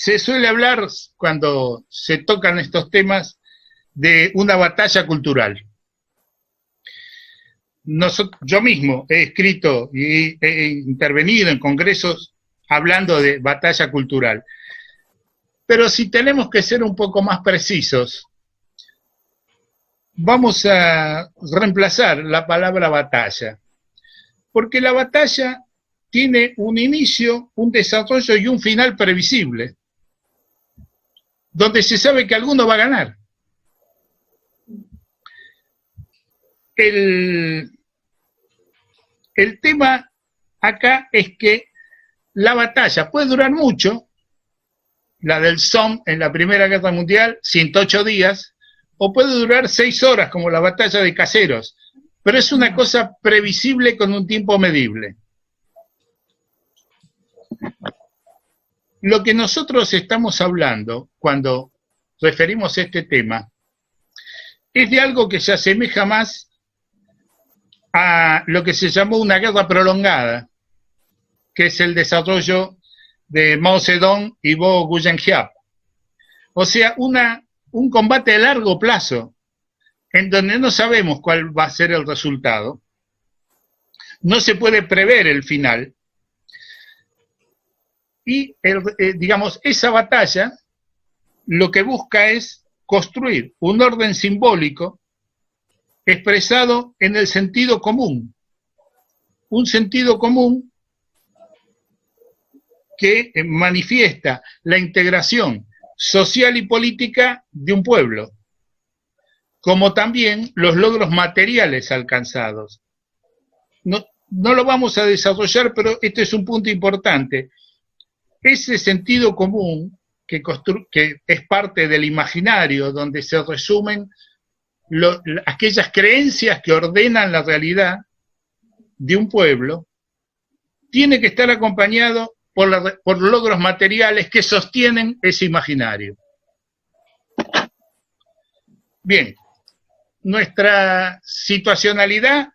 Se suele hablar, cuando se tocan estos temas, de una batalla cultural. Yo mismo he escrito y he intervenido en congresos hablando de batalla cultural. Pero si tenemos que ser un poco más precisos, vamos a reemplazar la palabra batalla, porque la batalla tiene un inicio, un desarrollo y un final previsible, donde se sabe que alguno va a ganar. El tema acá es que la batalla puede durar mucho, la del Somme en la Primera Guerra Mundial, 108 días, o puede durar 6 horas, como la batalla de Caseros, pero es una cosa previsible con un tiempo medible. Lo que nosotros estamos hablando cuando referimos a este tema es de algo que se asemeja más a lo que se llamó una guerra prolongada, que es el desarrollo de Mao Zedong y Bo Guggenheim. O sea, un combate a largo plazo, en donde no sabemos cuál va a ser el resultado, no se puede prever el final, y digamos, esa batalla lo que busca es construir un orden simbólico expresado en el sentido común, un sentido común que manifiesta la integración social y política de un pueblo, como también los logros materiales alcanzados. No lo vamos a desarrollar, pero este es un punto importante. Ese sentido común que es parte del imaginario, donde se resumen aquellas creencias que ordenan la realidad de un pueblo, tiene que estar acompañado por logros materiales que sostienen ese imaginario. Bien, nuestra situacionalidad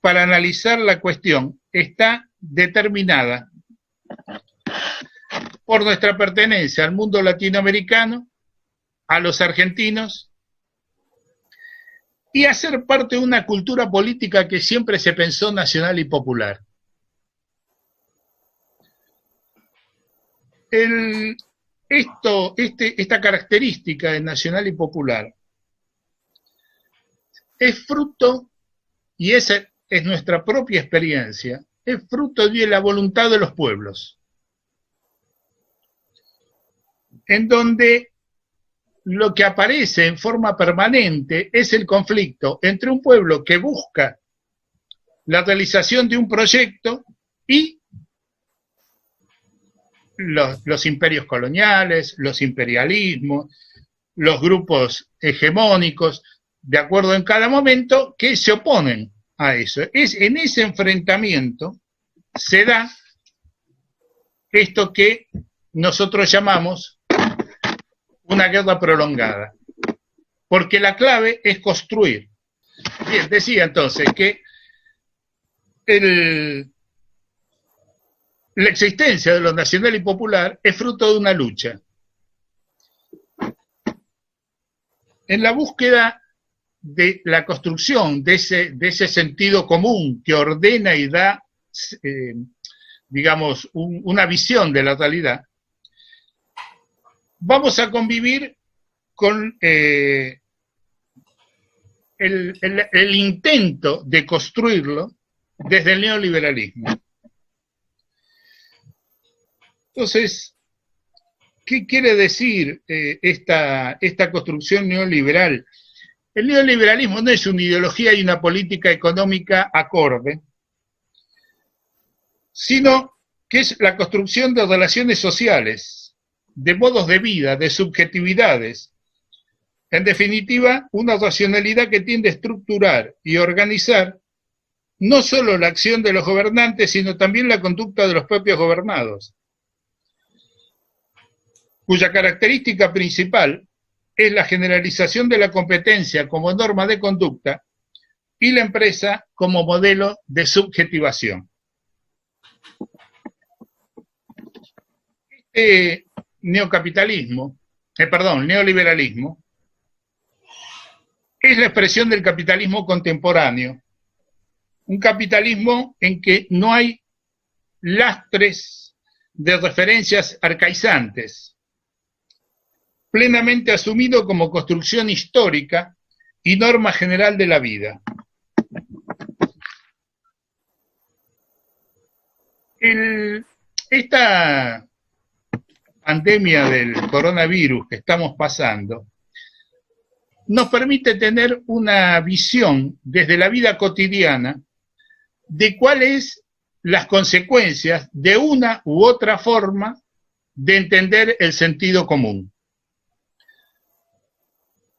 para analizar la cuestión está determinada por nuestra pertenencia al mundo latinoamericano, a los argentinos, y a ser parte de una cultura política que siempre se pensó nacional y popular. Esta característica de nacional y popular es fruto, y esa es nuestra propia experiencia, es fruto de la voluntad de los pueblos, en donde lo que aparece en forma permanente es el conflicto entre un pueblo que busca la realización de un proyecto y los imperios coloniales, los imperialismos, los grupos hegemónicos, de acuerdo en cada momento, que se oponen a eso. En ese enfrentamiento se da esto que nosotros llamamos una guerra prolongada, porque la clave es construir. Bien, decía entonces que la existencia de lo nacional y popular es fruto de una lucha. En la búsqueda de la construcción de ese sentido común que ordena y da, digamos, una visión de la realidad, vamos a convivir con el intento de construirlo desde el neoliberalismo. Entonces, ¿qué quiere decir esta construcción neoliberal? El neoliberalismo no es una ideología y una política económica acorde, sino que es la construcción de relaciones sociales, de modos de vida, de subjetividades. En definitiva, una racionalidad que tiende a estructurar y organizar no solo la acción de los gobernantes, sino también la conducta de los propios gobernados, cuya característica principal es la generalización de la competencia como norma de conducta y la empresa como modelo de subjetivación. neoliberalismo es la expresión del capitalismo contemporáneo, un capitalismo en que no hay lastres de referencias arcaizantes, plenamente asumido como construcción histórica y norma general de la vida. Esta pandemia del coronavirus que estamos pasando nos permite tener una visión desde la vida cotidiana de cuáles las consecuencias de una u otra forma de entender el sentido común.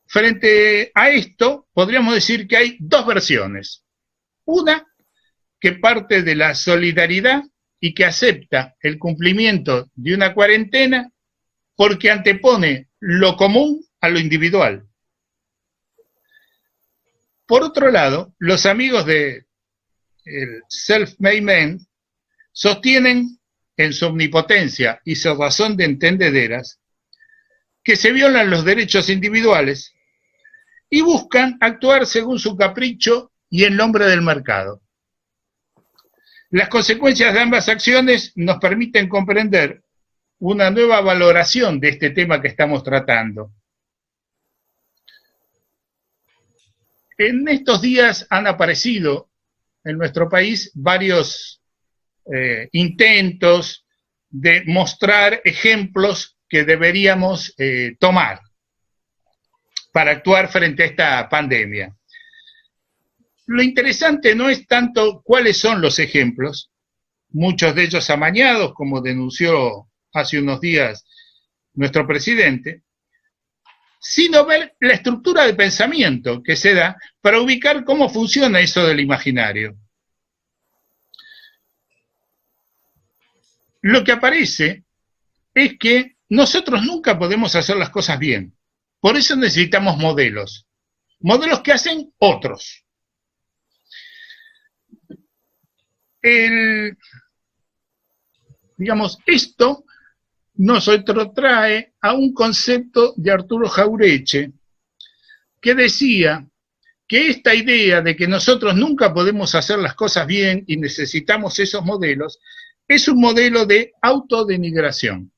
Frente a esto, podríamos decir que hay dos versiones. Una que parte de la solidaridad y que acepta el cumplimiento de una cuarentena porque antepone lo común a lo individual. Por otro lado, los amigos de el self-made man sostienen en su omnipotencia y su razón de entendederas que se violan los derechos individuales y buscan actuar según su capricho y en nombre del mercado. Las consecuencias de ambas acciones nos permiten comprender una nueva valoración de este tema que estamos tratando. En estos días han aparecido en nuestro país varios intentos de mostrar ejemplos que deberíamos tomar para actuar frente a esta pandemia. Lo interesante no es tanto cuáles son los ejemplos, muchos de ellos amañados, como denunció hace unos días nuestro presidente, sino ver la estructura de pensamiento que se da para ubicar cómo funciona eso del imaginario. Lo que aparece es que nosotros nunca podemos hacer las cosas bien. Por eso necesitamos modelos. Modelos que hacen otros. Esto nos retrotrae a un concepto de Arturo Jauretche que decía que esta idea de que nosotros nunca podemos hacer las cosas bien y necesitamos esos modelos es un modelo de autodenigración.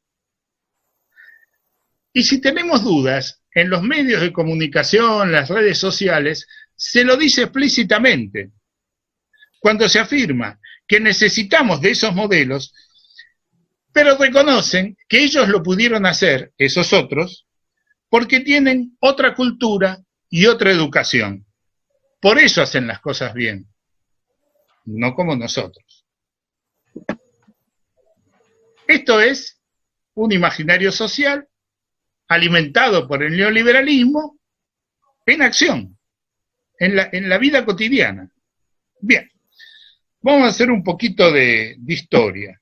Y si tenemos dudas, en los medios de comunicación, las redes sociales, se lo dice explícitamente. Cuando se afirma que necesitamos de esos modelos, pero reconocen que ellos lo pudieron hacer, esos otros, porque tienen otra cultura y otra educación. Por eso hacen las cosas bien, no como nosotros. Esto es un imaginario social alimentado por el neoliberalismo en acción, en la vida cotidiana. Bien, vamos a hacer un poquito de historia.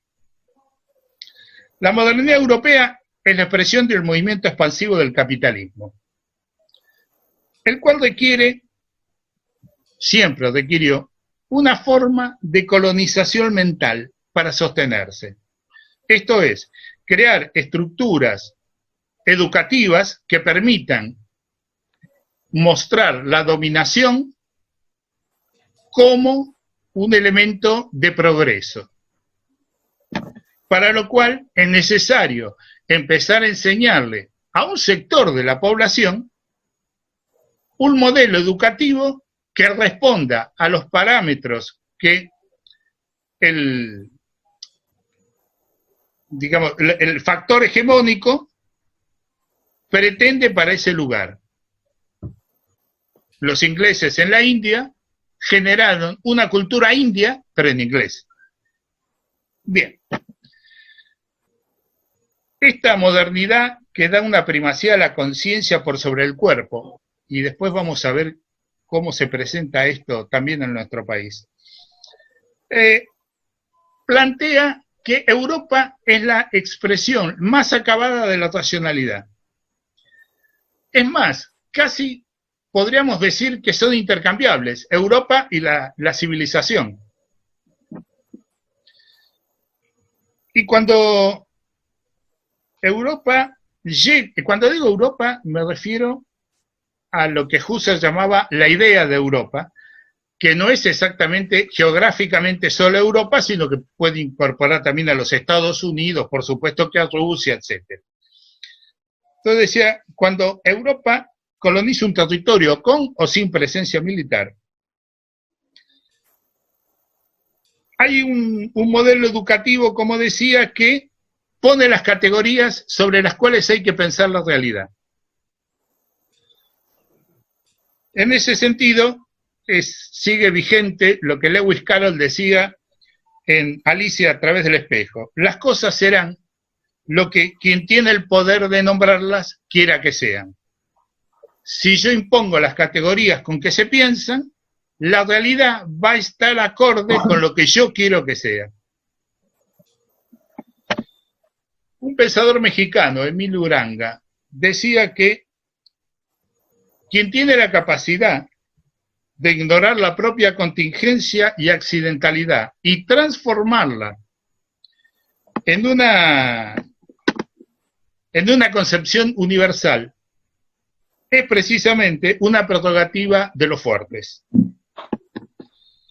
La modernidad europea es la expresión del movimiento expansivo del capitalismo, el cual siempre requirió, una forma de colonización mental para sostenerse. Esto es, crear estructuras educativas que permitan mostrar la dominación como un elemento de progreso. Para lo cual es necesario empezar a enseñarle a un sector de la población un modelo educativo que responda a los parámetros que el factor hegemónico pretende para ese lugar. Los ingleses en la India generaron una cultura india, pero en inglés. Bien. Esta modernidad que da una primacía a la conciencia por sobre el cuerpo, y después vamos a ver cómo se presenta esto también en nuestro país, plantea que Europa es la expresión más acabada de la racionalidad. Es más, casi podríamos decir que son intercambiables, Europa y la civilización. Y cuando Europa, cuando digo Europa me refiero a lo que Husserl llamaba la idea de Europa, que no es exactamente geográficamente solo Europa, sino que puede incorporar también a los Estados Unidos, por supuesto que a Rusia, etc. Entonces decía, cuando Europa coloniza un territorio con o sin presencia militar, hay un modelo educativo, como decía, que pone las categorías sobre las cuales hay que pensar la realidad. En ese sentido, sigue vigente lo que Lewis Carroll decía en Alicia a través del espejo. Las cosas serán lo que quien tiene el poder de nombrarlas quiera que sean. Si yo impongo las categorías con que se piensan, la realidad va a estar acorde con lo que yo quiero que sea. Un pensador mexicano, Emilio Uranga, decía que quien tiene la capacidad de ignorar la propia contingencia y accidentalidad y transformarla en una concepción universal es precisamente una prerrogativa de los fuertes.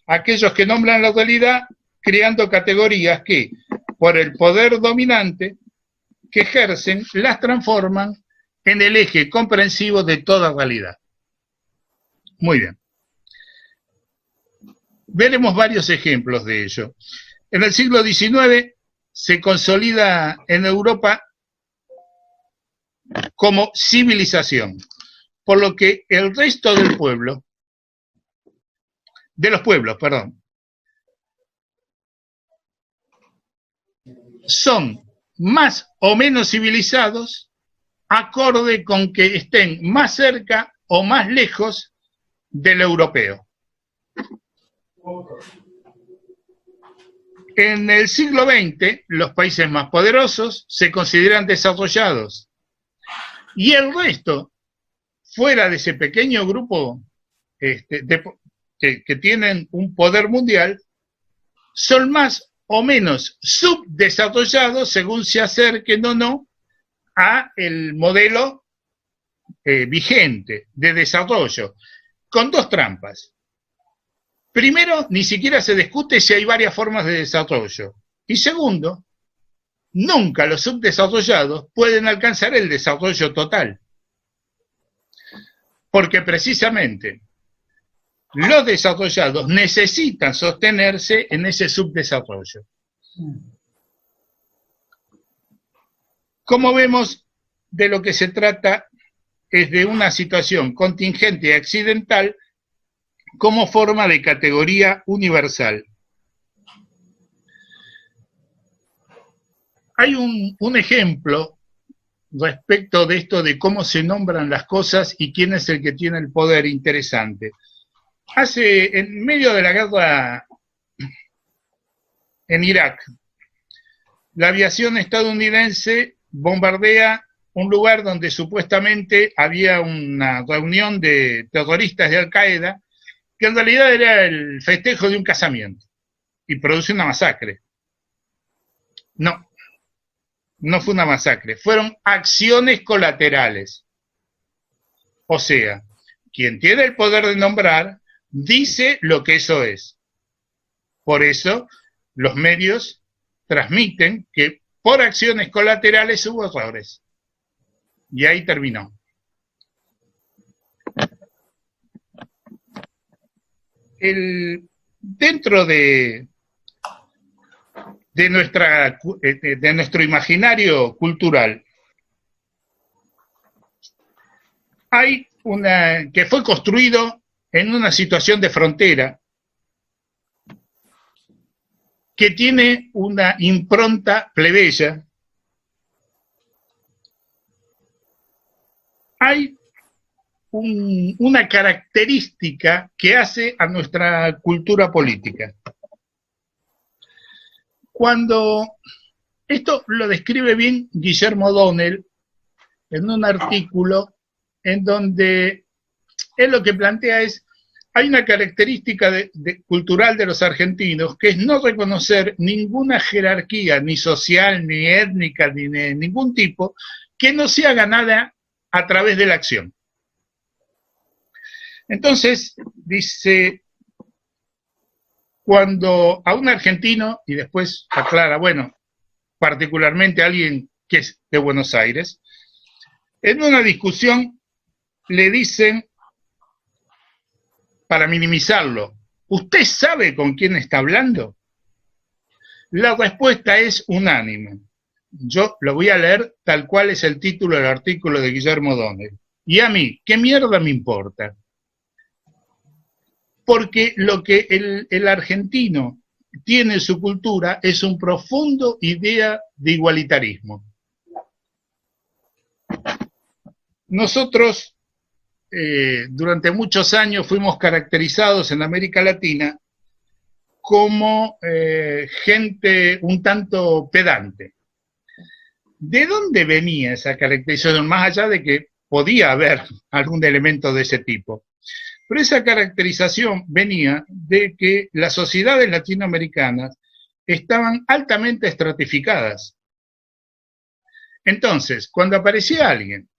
Aquellos que nombran la realidad creando categorías que, por el poder dominante que ejercen, las transforman en el eje comprensivo de toda realidad. Muy bien. Veremos varios ejemplos de ello. En el siglo XIX se consolida en Europa como civilización, por lo que el resto del pueblo, de los pueblos, perdón, son más o menos civilizados acorde con que estén más cerca o más lejos del europeo. En el siglo XX, los países más poderosos se consideran desarrollados y el resto, fuera de ese pequeño grupo que tienen un poder mundial, son más o menos subdesarrollados según se acerquen o no a el modelo vigente de desarrollo, con dos trampas. Primero, ni siquiera se discute si hay varias formas de desarrollo. Y segundo, nunca los subdesarrollados pueden alcanzar el desarrollo total. Porque precisamente los desarrollados necesitan sostenerse en ese subdesarrollo. Como vemos, de lo que se trata es de una situación contingente y accidental como forma de categoría universal. Hay un ejemplo respecto de esto de cómo se nombran las cosas y quién es el que tiene el poder interesante. En medio de la guerra en Irak, la aviación estadounidense bombardea un lugar donde supuestamente había una reunión de terroristas de Al-Qaeda, que en realidad era el festejo de un casamiento, y produce una masacre. No fue una masacre, fueron acciones colaterales. O sea, quien tiene el poder de nombrar dice lo que eso es. Por eso los medios transmiten que por acciones colaterales hubo errores. Y ahí terminó. Dentro de nuestro imaginario cultural hay que fue construido en una situación de frontera que tiene una impronta plebeya. Hay una característica que hace a nuestra cultura política. Esto lo describe bien Guillermo O'Donnell en un artículo en donde él lo que plantea es hay una característica cultural de los argentinos que es no reconocer ninguna jerarquía, ni social, ni étnica, ni de ningún tipo, que no sea ganada a través de la acción. Entonces, dice, cuando a un argentino, y después aclara, bueno, particularmente a alguien que es de Buenos Aires, en una discusión le dicen, para minimizarlo, ¿usted sabe con quién está hablando? La respuesta es unánime. Yo lo voy a leer tal cual es el título del artículo de Guillermo O'Donnell. Y a mí, ¿qué mierda me importa? Porque lo que el argentino tiene en su cultura es un profundo idea de igualitarismo. Nosotros durante muchos años fuimos caracterizados en América Latina como gente un tanto pedante. ¿De dónde venía esa caracterización? Más allá de que podía haber algún elemento de ese tipo. Pero esa caracterización venía de que las sociedades latinoamericanas estaban altamente estratificadas. Entonces, cuando aparecía alguien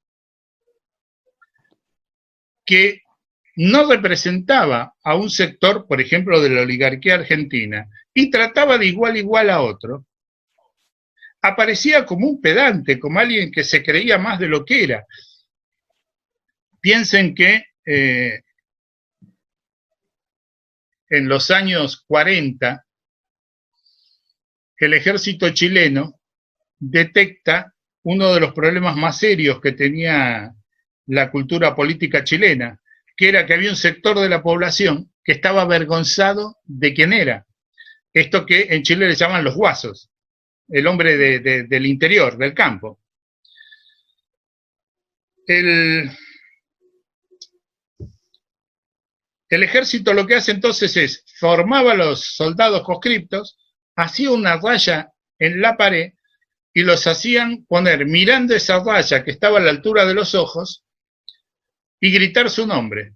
que no representaba a un sector, por ejemplo, de la oligarquía argentina, y trataba de igual a igual a otro, aparecía como un pedante, como alguien que se creía más de lo que era. Piensen que en los años 40, el ejército chileno detecta uno de los problemas más serios que tenía la cultura política chilena, que era que había un sector de la población que estaba avergonzado de quién era. Esto que en Chile le llaman los guasos, el hombre del interior, del campo. El ejército lo que hace entonces es, formaba a los soldados conscriptos, hacía una raya en la pared y los hacían poner mirando esa raya que estaba a la altura de los ojos y gritar su nombre.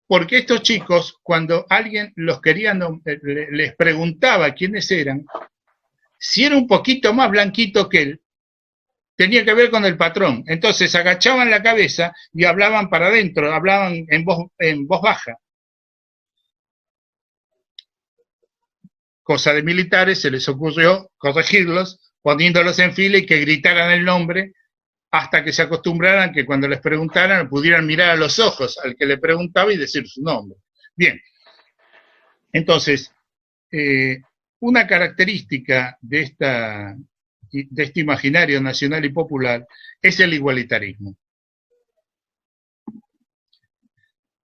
Porque estos chicos, cuando alguien los quería, les preguntaba quiénes eran, si era un poquito más blanquito que él, tenía que ver con el patrón. Entonces agachaban la cabeza y hablaban para adentro, hablaban en voz baja. Cosa de militares, se les ocurrió corregirlos, poniéndolos en fila y que gritaran el nombre hasta que se acostumbraran que cuando les preguntaran pudieran mirar a los ojos al que le preguntaba y decir su nombre. Bien, entonces, una característica de este imaginario nacional y popular es el igualitarismo.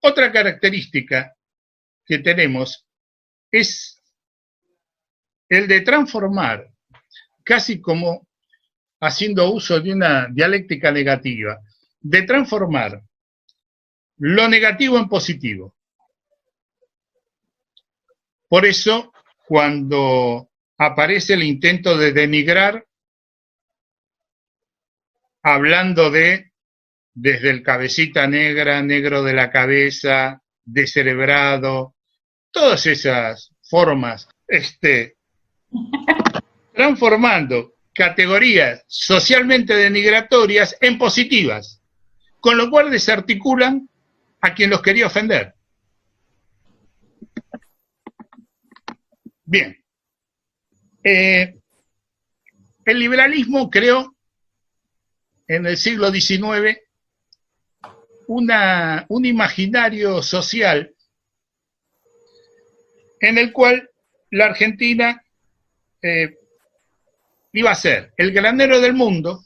Otra característica que tenemos es el de transformar, casi como haciendo uso de una dialéctica negativa, de transformar lo negativo en positivo. Por eso, cuando aparece el intento de denigrar, hablando desde el cabecita negra, negro de la cabeza, descerebrado, todas esas formas, transformando categorías socialmente denigratorias en positivas, con lo cual desarticulan a quien los quería ofender. Bien. El liberalismo creó en el siglo XIX un imaginario social en el cual la Argentina iba a ser el granero del mundo,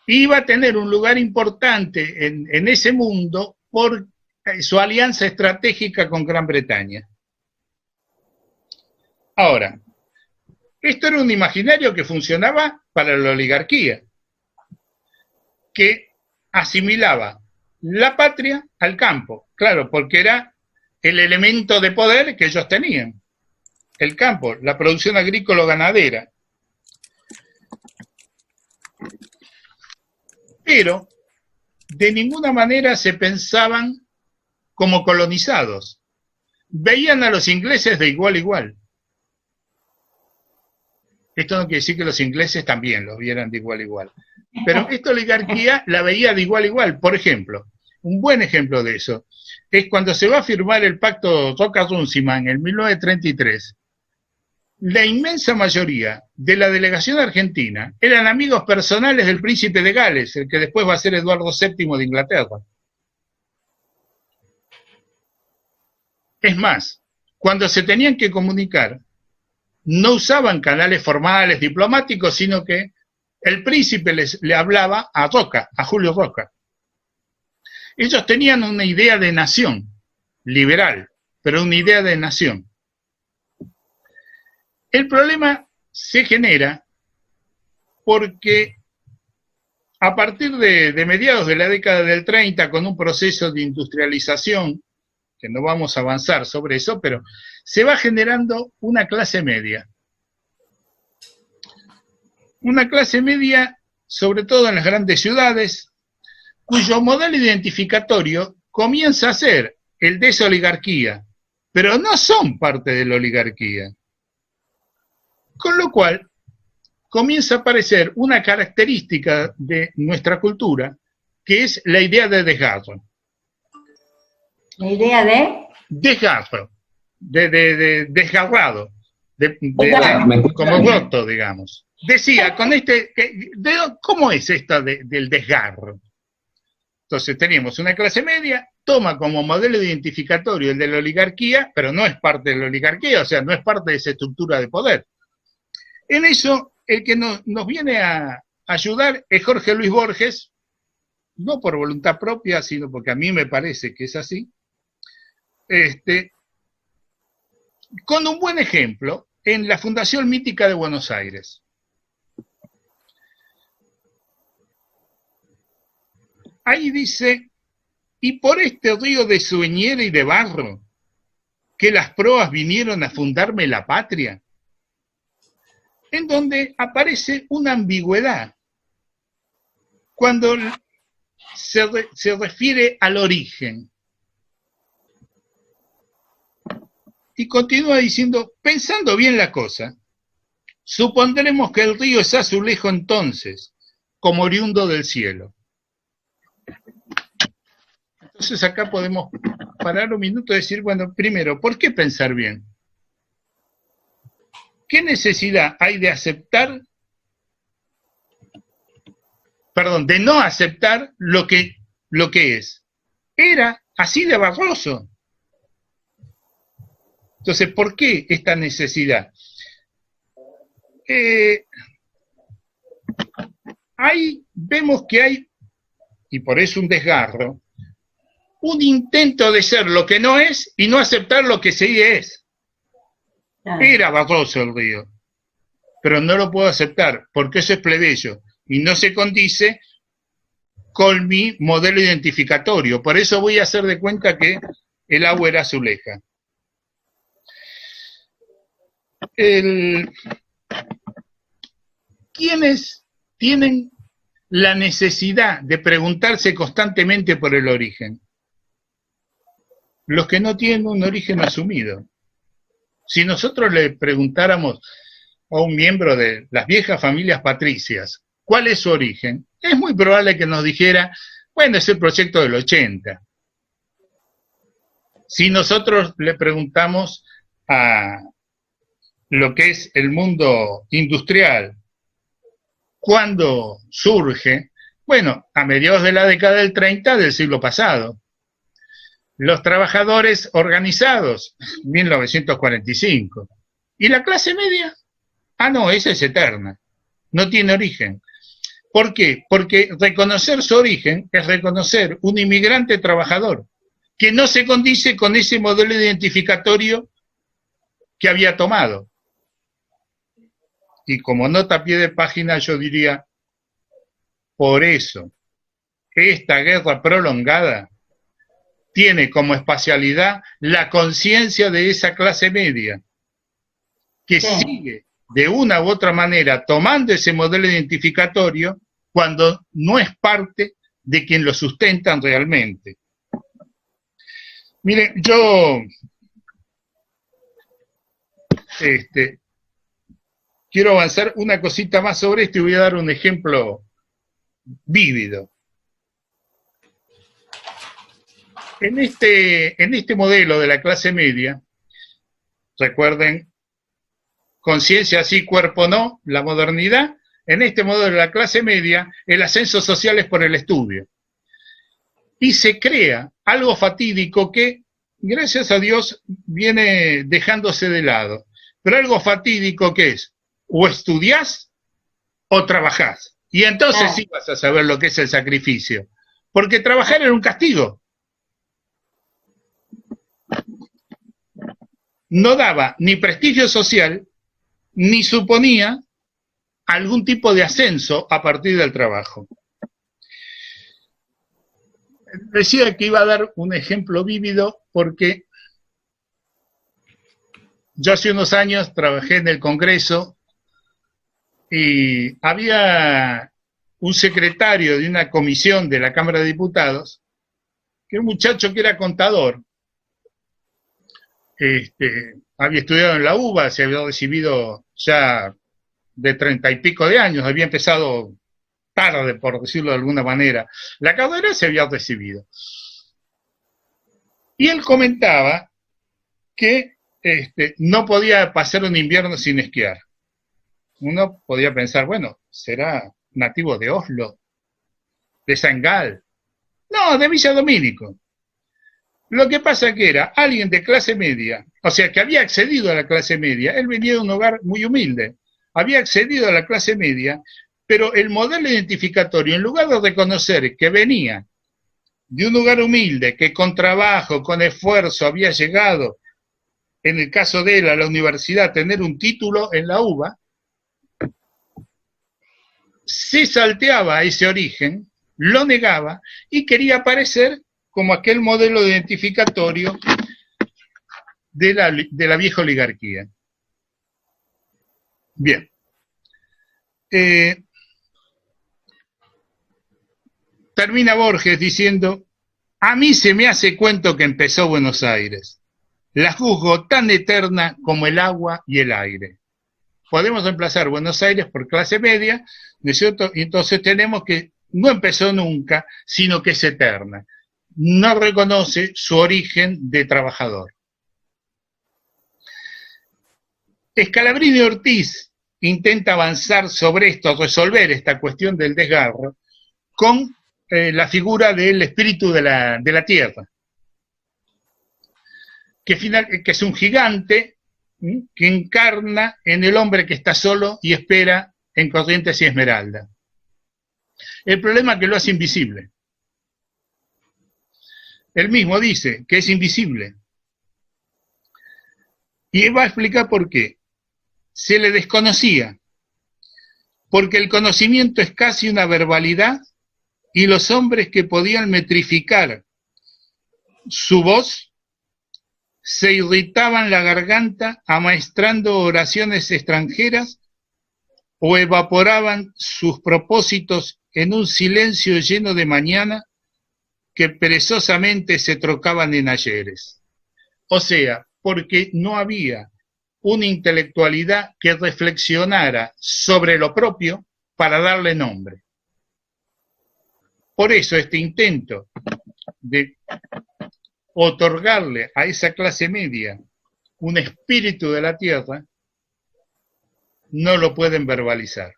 iba a tener un lugar importante en ese mundo por su alianza estratégica con Gran Bretaña. Ahora, esto era un imaginario que funcionaba para la oligarquía, que asimilaba la patria al campo, claro, porque era el elemento de poder que ellos tenían, el campo, la producción agrícola-ganadera. Pero de ninguna manera se pensaban como colonizados. Veían a los ingleses de igual a igual. Esto no quiere decir que los ingleses también los vieran de igual a igual. Pero esta oligarquía la veía de igual a igual. Por ejemplo, un buen ejemplo de eso es cuando se va a firmar el pacto Roca-Runciman en 1933. La inmensa mayoría de la delegación argentina eran amigos personales del príncipe de Gales, el que después va a ser Eduardo VII de Inglaterra. Es más, cuando se tenían que comunicar, no usaban canales formales diplomáticos, sino que el príncipe le hablaba a Roca, a Julio Roca. Ellos tenían una idea de nación, liberal, pero una idea de nación. El problema se genera porque a partir de mediados de la década del 30, con un proceso de industrialización, que no vamos a avanzar sobre eso, pero se va generando una clase media. Una clase media, sobre todo en las grandes ciudades, cuyo modelo identificatorio comienza a ser el de esa oligarquía, pero no son parte de la oligarquía. Con lo cual, comienza a aparecer una característica de nuestra cultura, que es la idea de desgarro. ¿La idea de? Desgarro, de desgarrado, como roto, digamos. Decía, con ¿cómo es esto del desgarro? Entonces teníamos una clase media, toma como modelo identificatorio el de la oligarquía, pero no es parte de la oligarquía, o sea, no es parte de esa estructura de poder. En eso, el que nos viene a ayudar es Jorge Luis Borges, no por voluntad propia, sino porque a mí me parece que es así, con un buen ejemplo en la Fundación Mítica de Buenos Aires. Ahí dice, y por este río de sueñera y de barro, que las proas vinieron a fundarme la patria, en donde aparece una ambigüedad cuando se refiere al origen. Y continúa diciendo, pensando bien la cosa, supondremos que el río es azulejo entonces, como oriundo del cielo. Entonces acá podemos parar un minuto y decir, bueno, primero, ¿por qué pensar bien? ¿Qué necesidad hay de no aceptar lo que es? Era así de barroso. Entonces, ¿por qué esta necesidad? Vemos que hay, y por eso un desgarro, un intento de ser lo que no es y no aceptar lo que sí es. Era barroso el río, pero no lo puedo aceptar porque eso es plebeyo y no se condice con mi modelo identificatorio. Por eso voy a hacer de cuenta que el agua era azuleja. ¿Quiénes tienen la necesidad de preguntarse constantemente por el origen? Los que no tienen un origen asumido. Si nosotros le preguntáramos a un miembro de las viejas familias patricias cuál es su origen, es muy probable que nos dijera, bueno, es el proyecto del 80. Si nosotros le preguntamos a lo que es el mundo industrial, ¿cuándo surge? Bueno, a mediados de la década del 30 del siglo pasado. Los trabajadores organizados, 1945. ¿Y la clase media? Ah, no, esa es eterna. No tiene origen. ¿Por qué? Porque reconocer su origen es reconocer un inmigrante trabajador que no se condice con ese modelo identificatorio que había tomado. Y como nota a pie de página yo diría, por eso, esta guerra prolongada tiene como espacialidad la conciencia de esa clase media, que sigue de una u otra manera tomando ese modelo identificatorio cuando no es parte de quien lo sustentan realmente. Miren, yo quiero avanzar una cosita más sobre esto y voy a dar un ejemplo vívido. En este modelo de la clase media, recuerden, conciencia sí, cuerpo no, la modernidad, en este modelo de la clase media, el ascenso social es por el estudio. Y se crea algo fatídico que, gracias a Dios, viene dejándose de lado. Pero algo fatídico que es, o estudiás o trabajás. Y entonces sí vas a saber lo que es el sacrificio. Porque trabajar era un castigo. No daba ni prestigio social, ni suponía algún tipo de ascenso a partir del trabajo. Decía que iba a dar un ejemplo vívido porque yo hace unos años trabajé en el Congreso y había un secretario de una comisión de la Cámara de Diputados, que era un muchacho que era contador. Había estudiado en la UBA, se había recibido ya de 30 y pico de años, había empezado tarde, por decirlo de alguna manera. La carrera se había recibido. Y él comentaba que no podía pasar un invierno sin esquiar. Uno podía pensar, bueno, será nativo de Oslo, de Sangal, no, de Villa Domínico. Lo que pasa que era alguien de clase media, o sea, que había accedido a la clase media. Él venía de un hogar muy humilde, había accedido a la clase media, pero el modelo identificatorio, en lugar de reconocer que venía de un lugar humilde, que con trabajo, con esfuerzo había llegado, en el caso de él, a la universidad, a tener un título en la UBA, se salteaba a ese origen, lo negaba y quería aparecer como aquel modelo identificatorio de la vieja oligarquía. Bien. Termina Borges diciendo, a mí se me hace cuento que empezó Buenos Aires. La juzgo tan eterna como el agua y el aire. Podemos reemplazar Buenos Aires por clase media, ¿no es cierto? Y entonces tenemos que no empezó nunca, sino que es eterna. No reconoce su origen de trabajador. Scalabrini Ortiz intenta avanzar sobre esto, resolver esta cuestión del desgarro, con la figura del espíritu de la tierra, que es un gigante que encarna en el hombre que está solo y espera en Corrientes y Esmeralda. El problema es que lo hace invisible. Él mismo dice que es invisible. Y va a explicar por qué. Se le desconocía, porque el conocimiento es casi una verbalidad y los hombres que podían metrificar su voz se irritaban la garganta amaestrando oraciones extranjeras o evaporaban sus propósitos en un silencio lleno de mañana que perezosamente se trocaban en ayeres. O sea, porque no había una intelectualidad que reflexionara sobre lo propio para darle nombre. Por eso este intento de otorgarle a esa clase media un espíritu de la tierra, no lo pueden verbalizar.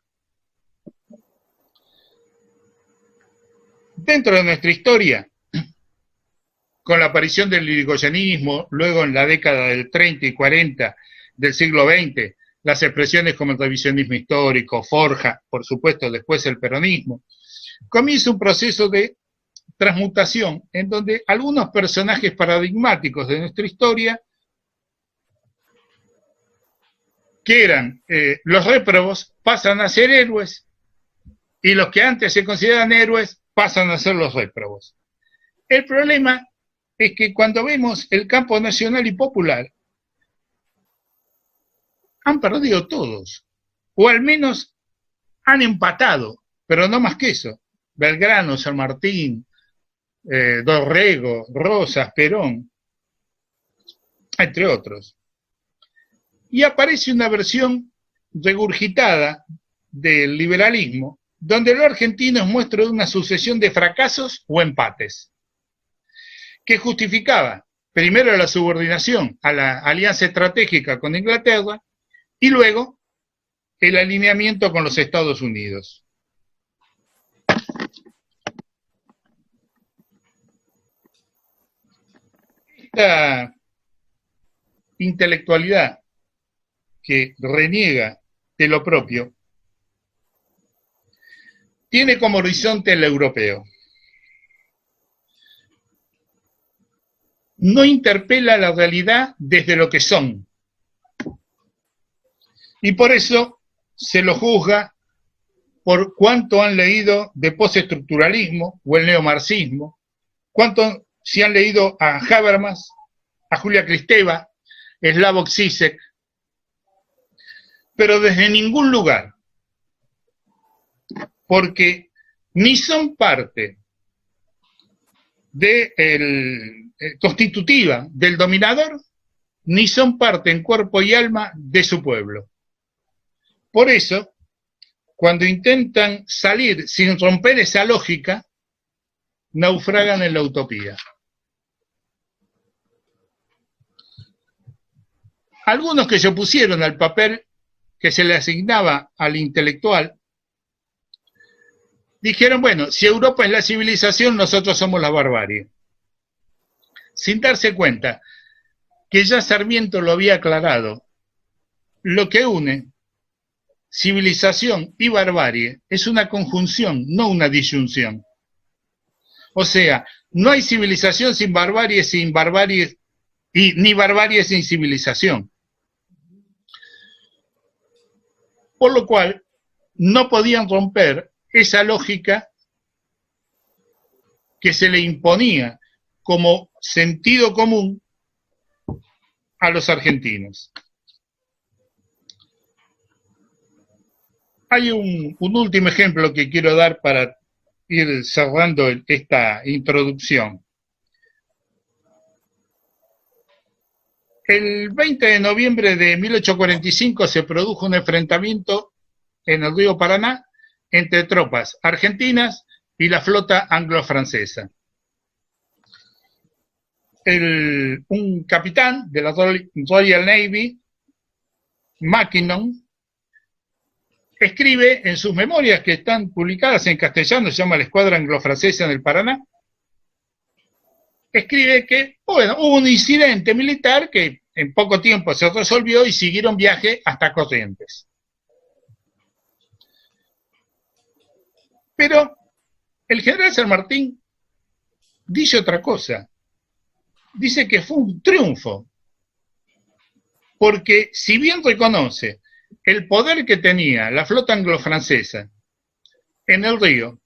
Dentro de nuestra historia, con la aparición del irigoyenismo, luego en la década del 30 y 40 del siglo XX, las expresiones como el revisionismo histórico, Forja, por supuesto después el peronismo, comienza un proceso de transmutación en donde algunos personajes paradigmáticos de nuestra historia, que eran los réprobos, pasan a ser héroes, y los que antes se consideraban héroes pasan a ser los réprobos. El problema es que cuando vemos el campo nacional y popular, han perdido todos, o al menos han empatado, pero no más que eso. Belgrano, San Martín, Dorrego, Rosas, Perón, entre otros. Y aparece una versión regurgitada del liberalismo, donde lo argentino es muestra de una sucesión de fracasos o empates, que justificaba primero la subordinación a la alianza estratégica con Inglaterra y luego el alineamiento con los Estados Unidos. Esta intelectualidad que reniega de lo propio tiene como horizonte el europeo. No interpela la realidad desde lo que son. Y por eso se lo juzga por cuánto han leído de postestructuralismo o el neomarxismo, cuánto si han leído a Habermas, a Julia Kristeva, Slavoj Žižek, pero desde ningún lugar, porque ni son parte constitutiva del dominador, ni son parte en cuerpo y alma de su pueblo. Por eso, cuando intentan salir sin romper esa lógica, naufragan en la utopía. Algunos que se opusieron al papel que se le asignaba al intelectual, dijeron, bueno, si Europa es la civilización, nosotros somos la barbarie. Sin darse cuenta que ya Sarmiento lo había aclarado, lo que une civilización y barbarie es una conjunción, no una disyunción. O sea, no hay civilización sin barbarie y ni barbarie sin civilización. Por lo cual, no podían romper esa lógica que se le imponía como sentido común a los argentinos. Hay un último ejemplo que quiero dar para ir cerrando esta introducción. El 20 de noviembre de 1845 se produjo un enfrentamiento en el río Paraná entre tropas argentinas y la flota anglo-francesa. Un capitán de la Royal Navy, Mackinnon, escribe en sus memorias que están publicadas en castellano, se llama La Escuadra Anglo-Francesa en el Paraná, escribe que, bueno, hubo un incidente militar que en poco tiempo se resolvió y siguieron viaje hasta Corrientes. Pero el general San Martín dice otra cosa. Dice que fue un triunfo, porque si bien reconoce el poder que tenía la flota anglo-francesa en el río,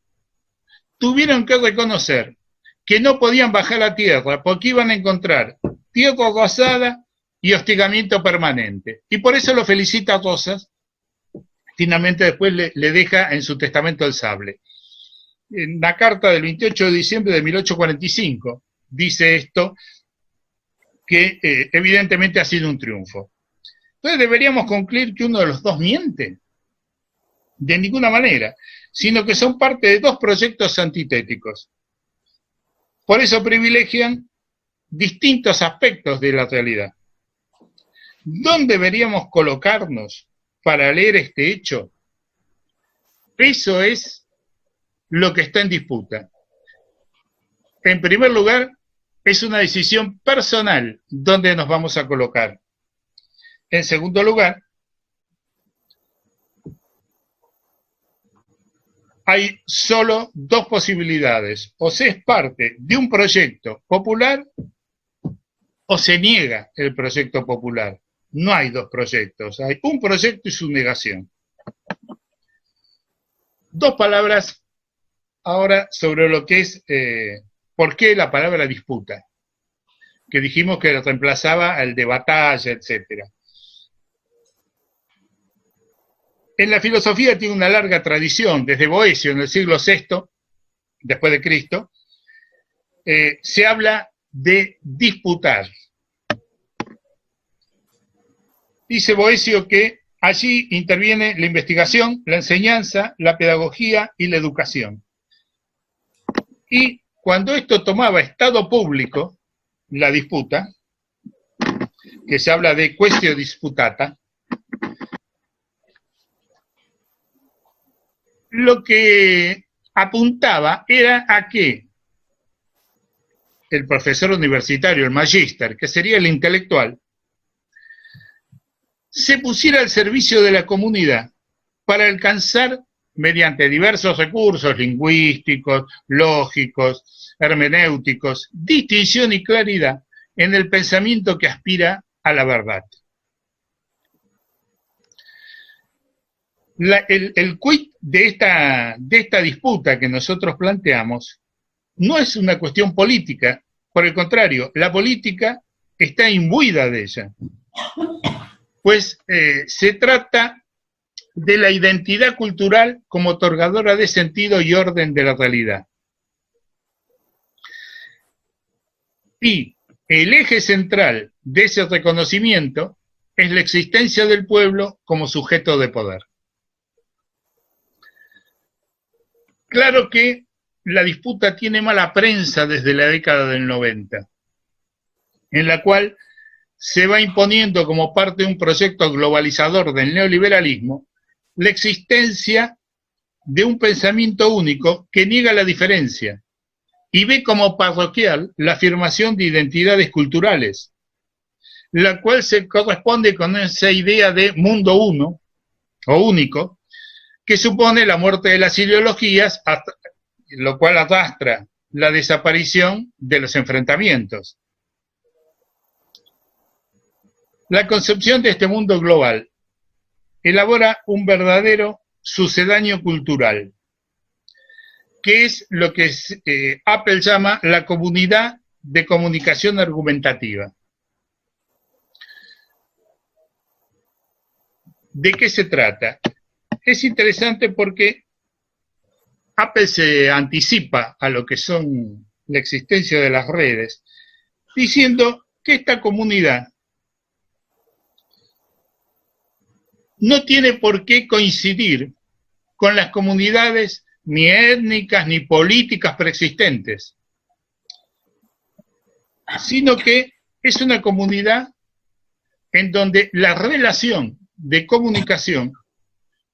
tuvieron que reconocer que no podían bajar a tierra porque iban a encontrar tierra arrasada y hostigamiento permanente. Y por eso lo felicita Rosas, finalmente después le deja en su testamento el sable. En la carta del 28 de diciembre de 1845 dice esto, que evidentemente ha sido un triunfo. Entonces deberíamos concluir que uno de los dos miente. De ninguna manera, sino que son parte de dos proyectos antitéticos. Por eso privilegian distintos aspectos de la realidad. ¿Dónde deberíamos colocarnos para leer este hecho? Eso es lo que está en disputa. En primer lugar, es una decisión personal dónde nos vamos a colocar. En segundo lugar, hay solo dos posibilidades. O se es parte de un proyecto popular o se niega el proyecto popular. No hay dos proyectos, hay un proyecto y su negación. Dos palabras ahora sobre lo que es, por qué la palabra disputa, que dijimos que reemplazaba al de batalla, etc. En la filosofía tiene una larga tradición, desde Boecio en el siglo VI, después de Cristo, se habla de disputar. Dice Boecio que allí interviene la investigación, la enseñanza, la pedagogía y la educación. Y cuando esto tomaba estado público, la disputa, que se habla de quaestio disputata, lo que apuntaba era a que el profesor universitario, el magíster, que sería el intelectual, se pusiera al servicio de la comunidad para alcanzar, mediante diversos recursos lingüísticos, lógicos, hermenéuticos, distinción y claridad en el pensamiento que aspira a la verdad. El quid de esta disputa que nosotros planteamos no es una cuestión política, por el contrario, la política está imbuida de ella, pues se trata de la identidad cultural como otorgadora de sentido y orden de la realidad. Y el eje central de ese reconocimiento es la existencia del pueblo como sujeto de poder. Claro que la disputa tiene mala prensa desde la década del 90, en la cual se va imponiendo como parte de un proyecto globalizador del neoliberalismo la existencia de un pensamiento único que niega la diferencia y ve como parroquial la afirmación de identidades culturales, la cual se corresponde con esa idea de mundo uno o único, que supone la muerte de las ideologías, lo cual arrastra la desaparición de los enfrentamientos. La concepción de este mundo global elabora un verdadero sucedáneo cultural, que es lo que Apple llama la comunidad de comunicación argumentativa. ¿De qué se trata? Es interesante porque Apple se anticipa a lo que son la existencia de las redes, diciendo que esta comunidad no tiene por qué coincidir con las comunidades ni étnicas ni políticas preexistentes, sino que es una comunidad en donde la relación de comunicación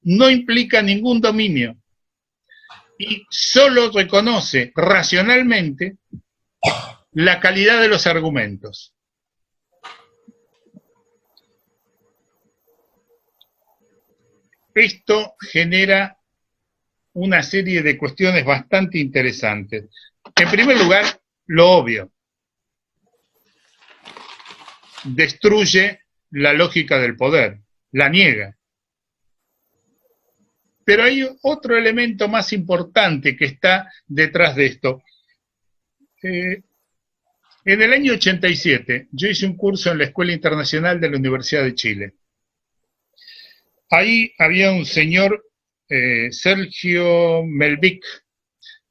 no implica ningún dominio y solo reconoce racionalmente la calidad de los argumentos. Esto genera una serie de cuestiones bastante interesantes. En primer lugar, lo obvio. Destruye la lógica del poder, la niega. Pero hay otro elemento más importante que está detrás de esto. En el año 87, yo hice un curso en la Escuela Internacional de la Universidad de Chile. Ahí había un señor, Sergio Melvik,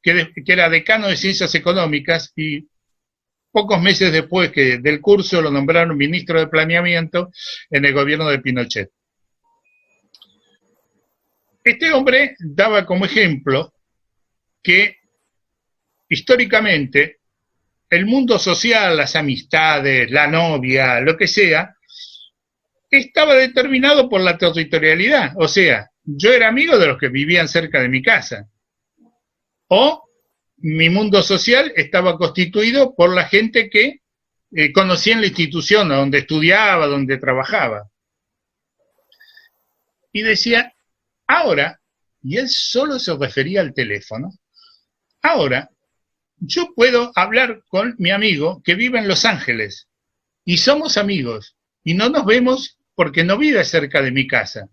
que era decano de Ciencias Económicas y pocos meses después del curso lo nombraron ministro de Planeamiento en el gobierno de Pinochet. Este hombre daba como ejemplo que históricamente el mundo social, las amistades, la novia, lo que sea, estaba determinado por la territorialidad. O sea, yo era amigo de los que vivían cerca de mi casa. O mi mundo social estaba constituido por la gente que conocía en la institución, donde estudiaba, donde trabajaba. Y decía, ahora, y él solo se refería al teléfono, ahora yo puedo hablar con mi amigo que vive en Los Ángeles y somos amigos y no nos vemos porque no vive cerca de mi casa.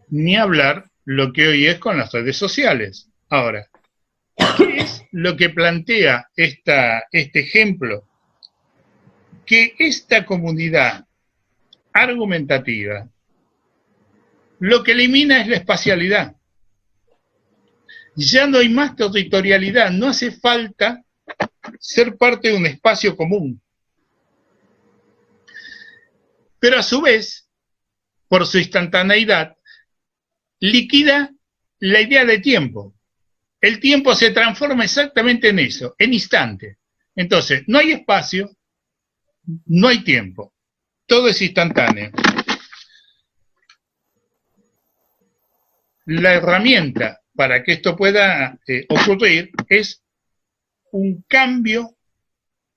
Ni hablar lo que hoy es con las redes sociales. Ahora, ¿qué es lo que plantea este ejemplo? Que esta comunidad argumentativa lo que elimina es la espacialidad. Ya no hay más territorialidad, no hace falta ser parte de un espacio común. Pero a su vez, por su instantaneidad, liquida la idea de tiempo. El tiempo se transforma exactamente en eso, en instante. Entonces, no hay espacio, no hay tiempo. Todo es instantáneo. La herramienta para que esto pueda ocurrir es un cambio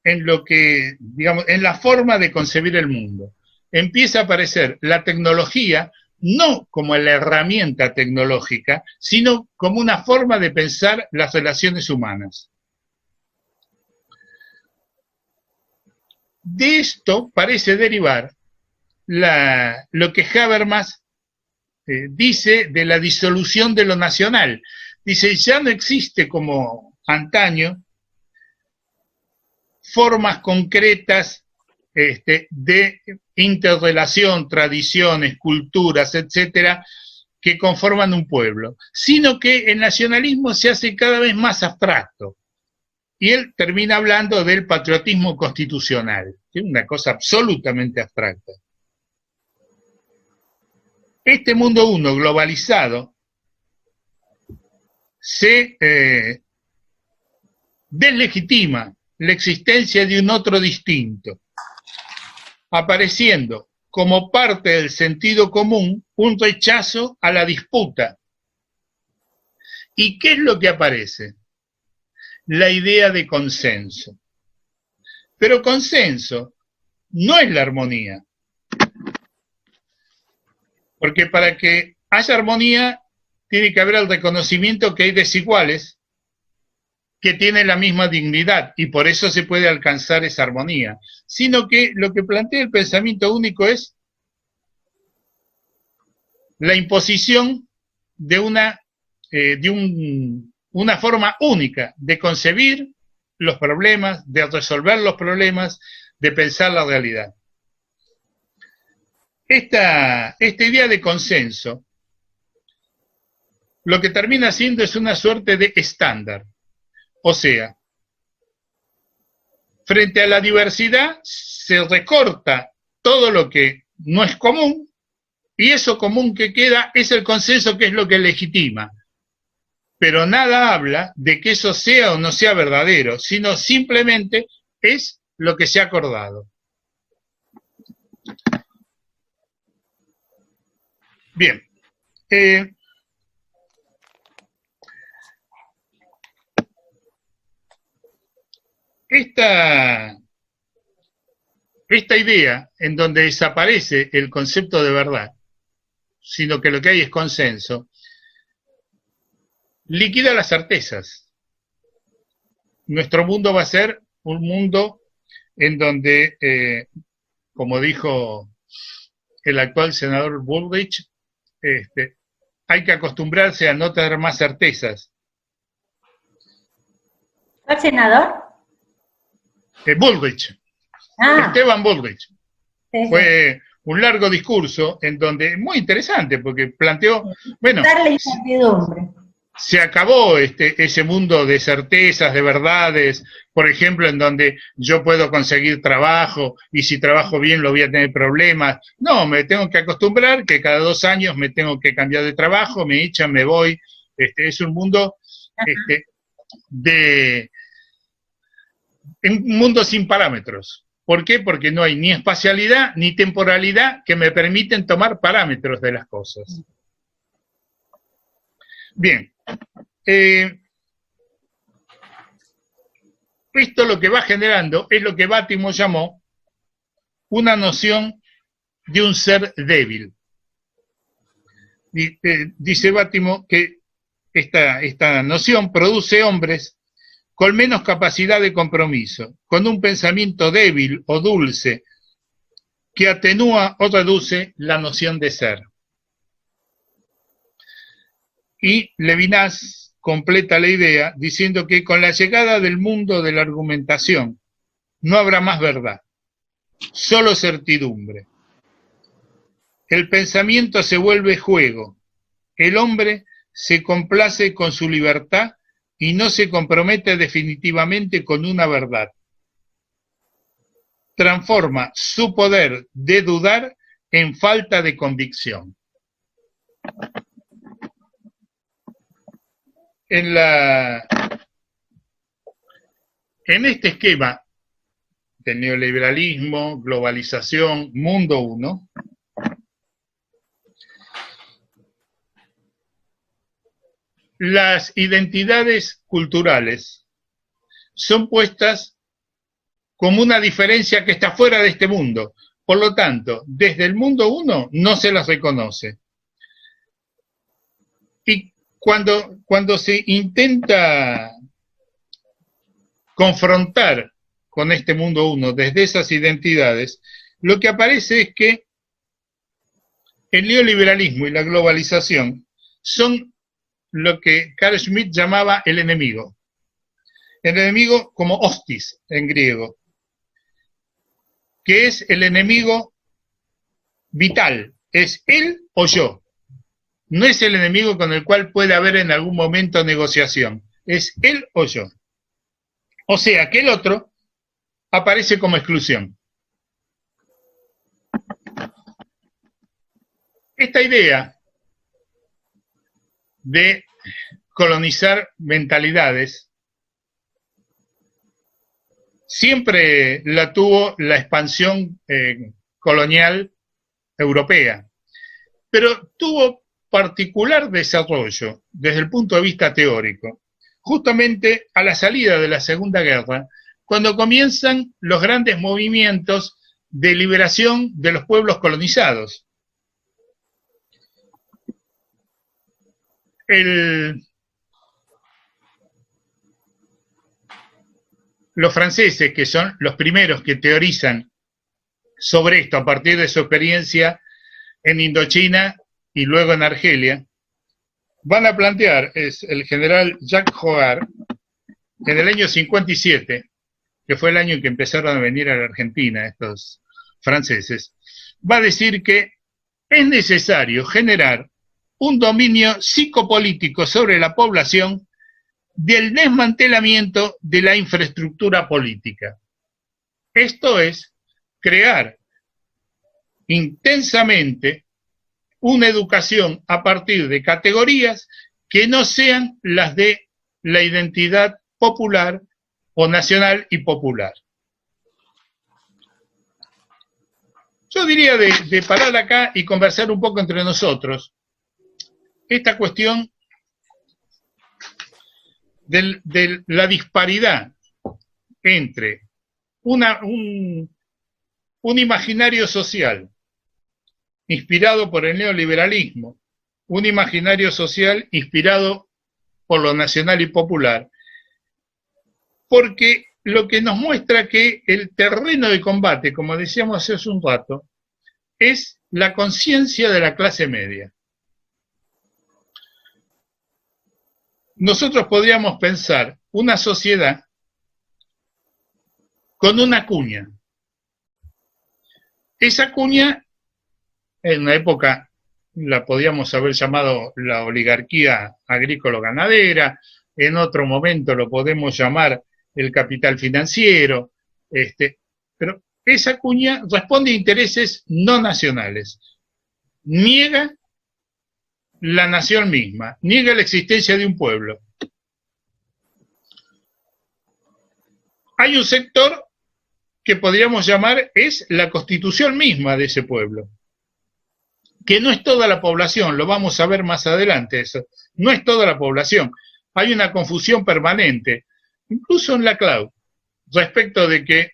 en lo que, digamos, en la forma de concebir el mundo. Empieza a aparecer la tecnología no como la herramienta tecnológica, sino como una forma de pensar las relaciones humanas. De esto parece derivar lo que Habermas dice de la disolución de lo nacional. Dice, ya no existe como antaño formas concretas de interrelación, tradiciones, culturas, etcétera, que conforman un pueblo, sino que el nacionalismo se hace cada vez más abstracto. Y él termina hablando del patriotismo constitucional, que es una cosa absolutamente abstracta. Este mundo uno globalizado se deslegitima la existencia de un otro distinto, apareciendo como parte del sentido común un rechazo a la disputa. ¿Y qué es lo que aparece? La idea de consenso. Pero consenso no es la armonía. Porque para que haya armonía tiene que haber el reconocimiento que hay desiguales que tienen la misma dignidad y por eso se puede alcanzar esa armonía. Sino que lo que plantea el pensamiento único es la imposición de una forma única de concebir los problemas, de resolver los problemas, de pensar la realidad. Esta idea de consenso lo que termina siendo es una suerte de estándar. O sea, frente a la diversidad se recorta todo lo que no es común y eso común que queda es el consenso, que es lo que legitima. Pero nada habla de que eso sea o no sea verdadero, sino simplemente es lo que se ha acordado. Bien. Esta idea en donde desaparece el concepto de verdad, sino que lo que hay es consenso, liquida las certezas. Nuestro mundo va a ser un mundo en donde, como dijo el actual senador Bullrich, hay que acostumbrarse a no tener más certezas. ¿El senador? Bullrich. Esteban Bullrich. Sí. Fue un largo discurso en donde, muy interesante, porque planteó, bueno, darle incertidumbre. Se acabó ese mundo de certezas, de verdades, por ejemplo, en donde yo puedo conseguir trabajo y si trabajo bien lo voy a tener problemas. No, me tengo que acostumbrar que cada 2 años me tengo que cambiar de trabajo, me echan, me voy. Es un mundo un mundo sin parámetros. ¿Por qué? Porque no hay ni espacialidad ni temporalidad que me permiten tomar parámetros de las cosas. Bien. Esto lo que va generando es lo que Bátimo llamó una noción de un ser débil. Dice Bátimo que esta noción produce hombres con menos capacidad de compromiso, con un pensamiento débil o dulce que atenúa o reduce la noción de ser. Y Levinas completa la idea diciendo que con la llegada del mundo de la argumentación no habrá más verdad, solo certidumbre. El pensamiento se vuelve juego, el hombre se complace con su libertad y no se compromete definitivamente con una verdad. Transforma su poder de dudar en falta de convicción. En este esquema de neoliberalismo, globalización, mundo 1, las identidades culturales son puestas como una diferencia que está fuera de este mundo. Por lo tanto, desde el mundo 1 no se las reconoce. Y cuando se intenta confrontar con este mundo 1 desde esas identidades, lo que aparece es que el neoliberalismo y la globalización son lo que Carl Schmitt llamaba el enemigo. El enemigo como hostis en griego, que es el enemigo vital, es él o yo. No es el enemigo con el cual puede haber en algún momento negociación, es él o yo. O sea que el otro aparece como exclusión. Esta idea de colonizar mentalidades siempre la tuvo la expansión colonial europea, pero tuvo particular desarrollo desde el punto de vista teórico, justamente a la salida de la Segunda Guerra, cuando comienzan los grandes movimientos de liberación de los pueblos colonizados. Los franceses, que son los primeros que teorizan sobre esto a partir de su experiencia en Indochina y luego en Argelia, van a plantear, es el general Jacques Jouard, en el año 57, que fue el año en que empezaron a venir a la Argentina estos franceses, va a decir que es necesario generar un dominio psicopolítico sobre la población del desmantelamiento de la infraestructura política. Esto es, crear intensamente una educación a partir de categorías que no sean las de la identidad popular o nacional y popular. Yo diría de parar acá y conversar un poco entre nosotros esta cuestión de la disparidad entre un imaginario social inspirado por el neoliberalismo, un imaginario social inspirado por lo nacional y popular, porque lo que nos muestra que el terreno de combate, como decíamos hace un rato, es la conciencia de la clase media. Nosotros podríamos pensar una sociedad con una cuña. Esa cuña, en una época la podíamos haber llamado la oligarquía agrícola-ganadera, en otro momento lo podemos llamar el capital financiero, pero esa cuña responde a intereses no nacionales. Niega la nación misma, niega la existencia de un pueblo. Hay un sector que podríamos llamar es la constitución misma de ese pueblo, que no es toda la población, lo vamos a ver más adelante eso, no es toda la población, hay una confusión permanente, incluso en la CLAU, respecto de que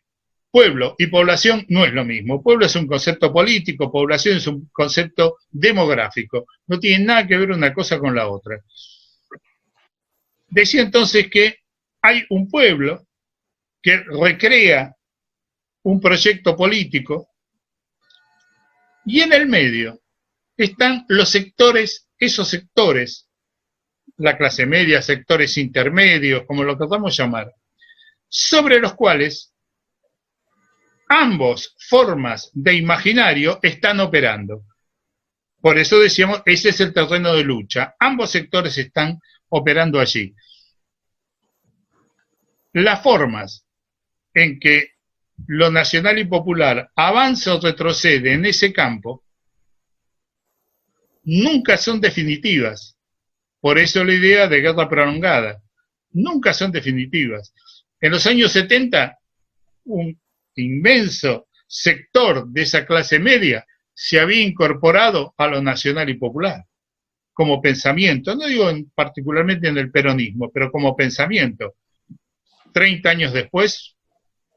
pueblo y población no es lo mismo. Pueblo es un concepto político, población es un concepto demográfico. No tiene nada que ver una cosa con la otra. Decía entonces que hay un pueblo que recrea un proyecto político y en el medio están los sectores, esos sectores, la clase media, sectores intermedios, como lo tratamos de llamar, sobre los cuales ambos formas de imaginario están operando. Por eso decíamos, ese es el terreno de lucha. Ambos sectores están operando allí. las formas en que lo nacional y popular avanza o retrocede en ese campo nunca son definitivas. Por eso la idea de guerra prolongada. Nunca son definitivas. En los años 70, un inmenso sector de esa clase media se había incorporado a lo nacional y popular como pensamiento, no digo particularmente en el peronismo, pero como pensamiento. 30 años después,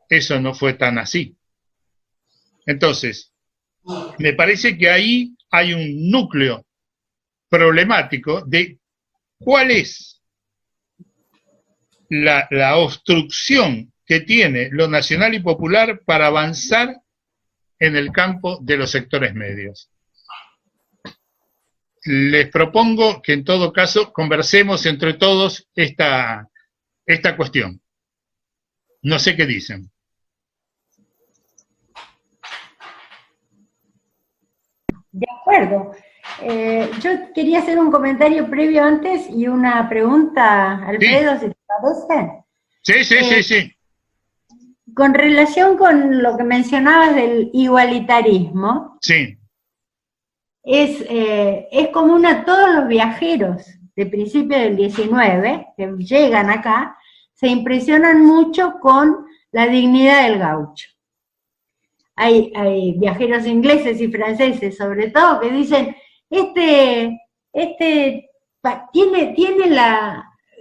eso no fue tan así. Entonces, me parece que ahí hay un núcleo problemático de cuál es la obstrucción que tiene lo nacional y popular para avanzar en el campo de los sectores medios. Les propongo que en todo caso conversemos entre todos esta cuestión. No sé qué dicen. De acuerdo. Yo quería hacer un comentario previo antes y una pregunta, Alfredo, si te parece. Sí. Con relación con lo que mencionabas del igualitarismo, Sí. Es común a todos los viajeros de principio del 19 que llegan acá, se impresionan mucho con la dignidad del gaucho. Hay viajeros ingleses y franceses, sobre todo, que dicen,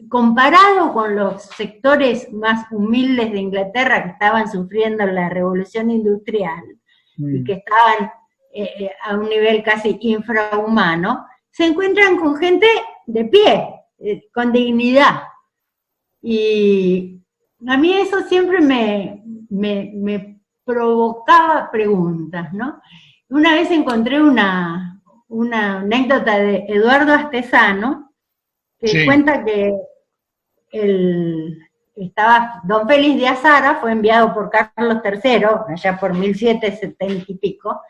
comparado con los sectores más humildes de Inglaterra que estaban sufriendo la revolución industrial y que estaban a un nivel casi infrahumano, se encuentran con gente de pie, con dignidad. Y a mí eso siempre me provocaba preguntas, ¿no? Una vez encontré una anécdota de Eduardo Astezano, que cuenta que don Félix de Azara fue enviado por Carlos III, allá por 1770 y pico,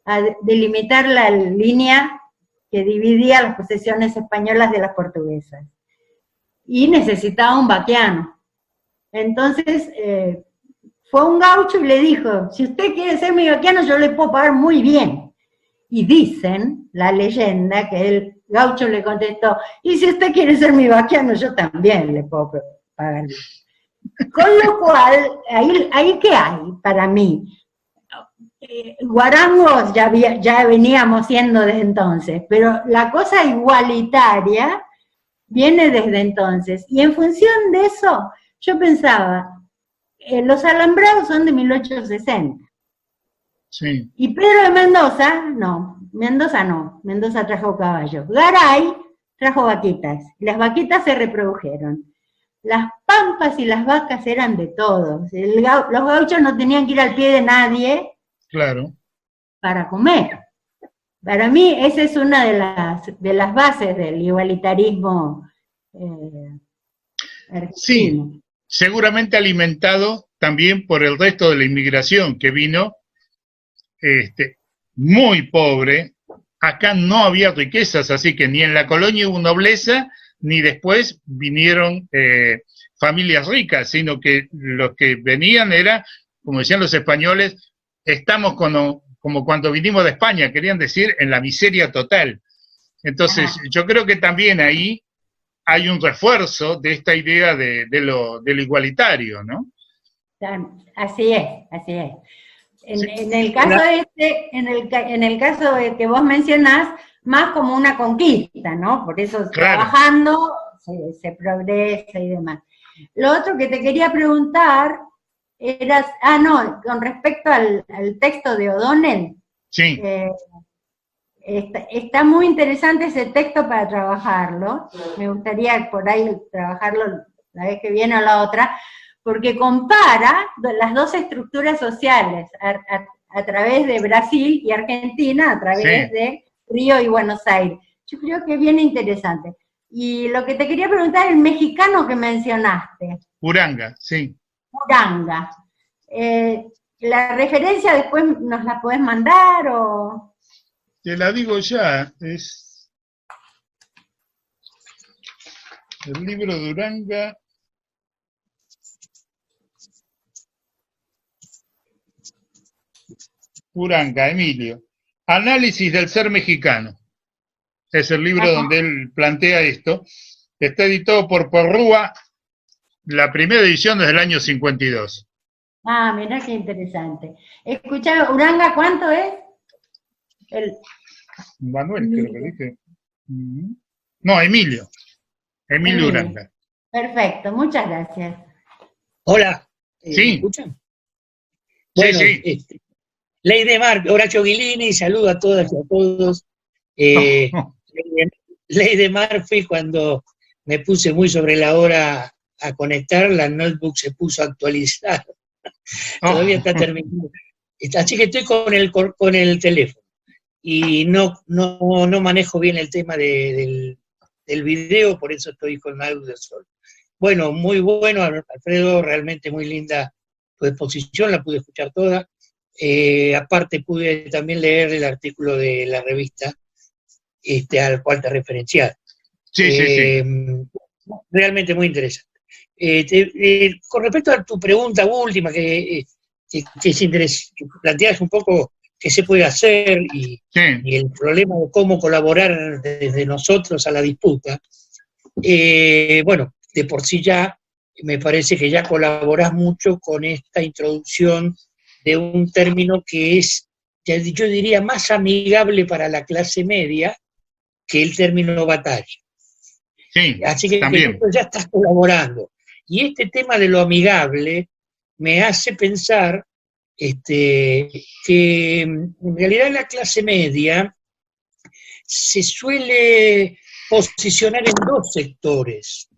a delimitar la línea que dividía las posesiones españolas de las portuguesas. Y necesitaba un vaquiano. Entonces, fue a un gaucho y le dijo, si usted quiere ser mi vaquiano, yo le puedo pagar muy bien. Y dicen, la leyenda, que el gaucho le contestó, y si usted quiere ser mi vaquiano, yo también le puedo pagar bien. Con lo cual, ahí ¿qué hay para mí? Guarangos ya veníamos siendo desde entonces, pero la cosa igualitaria viene desde entonces. Y en función de eso, yo pensaba, los alambrados son de 1860. Sí. Y Pedro de Mendoza, Mendoza trajo caballos. Garay trajo vaquitas, y las vaquitas se reprodujeron. Las pampas y las vacas eran de todos. Los gauchos no tenían que ir al pie de nadie. Claro. Para comer. Para mí esa es una de las bases del igualitarismo argentino. Sí, seguramente alimentado también por el resto de la inmigración que vino muy pobre. Acá no había riquezas, así que ni en la colonia hubo nobleza, ni después vinieron familias ricas, sino que los que venían era, como decían los españoles, estamos como cuando vinimos de España, querían decir, en la miseria total. Entonces, yo creo que también ahí hay un refuerzo de esta idea de lo igualitario, ¿no? Así es. En el caso que vos mencionás, más como una conquista, ¿no? Por eso trabajando se progresa y demás. Lo otro que te quería preguntar era, con respecto al texto de O'Donnell. Sí. Está muy interesante ese texto para trabajarlo. Me gustaría por ahí trabajarlo la vez que viene o la otra, porque compara las dos estructuras sociales a través de Brasil y Argentina, a través de Río y Buenos Aires. Yo creo que es bien interesante. Y lo que te quería preguntar, el mexicano que mencionaste. Uranga, sí. Uranga. ¿La referencia después nos la podés mandar o...? Te la digo ya, es el libro de Uranga. Uranga, Emilio. Análisis del ser mexicano. Es el libro donde él plantea esto. Está editado por Porrúa, la primera edición desde el año 52. Ah, mirá qué interesante. Escuchá, Uranga, ¿cuánto es? Manuel, creo que dije. No, Emilio. Emilio Uranga. Perfecto, muchas gracias. Hola, Sí. ¿me escuchan? Bueno, sí. Ley de Mar, Horacio Guilini, saludo a todas y a todos. Ley de Mar fue cuando me puse muy sobre la hora a conectar, la notebook se puso a actualizar. Todavía está terminando. Así que estoy con el teléfono. Y no manejo bien el tema del video, por eso estoy con audio solo. Bueno, muy bueno, Alfredo, realmente muy linda tu exposición, la pude escuchar toda. Aparte pude también leer el artículo de la revista al cual te referencias. Sí. Realmente muy interesante. Con respecto a tu pregunta última, que es interesante, que planteas un poco qué se puede hacer y el problema de cómo colaborar desde nosotros a la disputa, bueno, de por sí ya me parece que ya colaborás mucho con esta introducción de un término que es, yo diría, más amigable para la clase media que el término batalla. Sí, así que también. ya estás colaborando. Y este tema de lo amigable me hace pensar que en realidad la clase media se suele posicionar en dos sectores.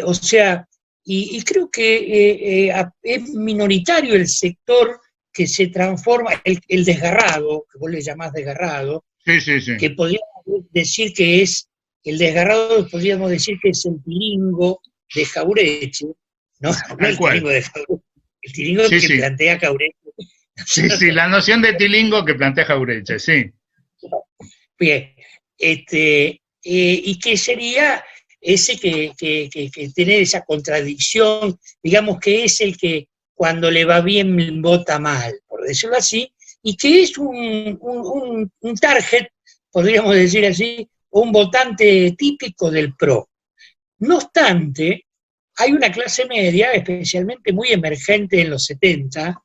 O sea, y creo que es minoritario el sector que se transforma, el desgarrado, que vos le llamás desgarrado, sí. que podríamos decir que es, el desgarrado podríamos decir que es el tilingo de Jauretche, ¿no? No el tilingo de Jauretche, el tilingo que plantea Jauretche. Sí, la noción de tilingo que plantea Jauretche, sí. Bien, y que sería ese que tiene esa contradicción, digamos que es el que cuando le va bien vota mal, por decirlo así, y que es un target, podríamos decir así, un votante típico del PRO. No obstante, hay una clase media, especialmente muy emergente en los 70,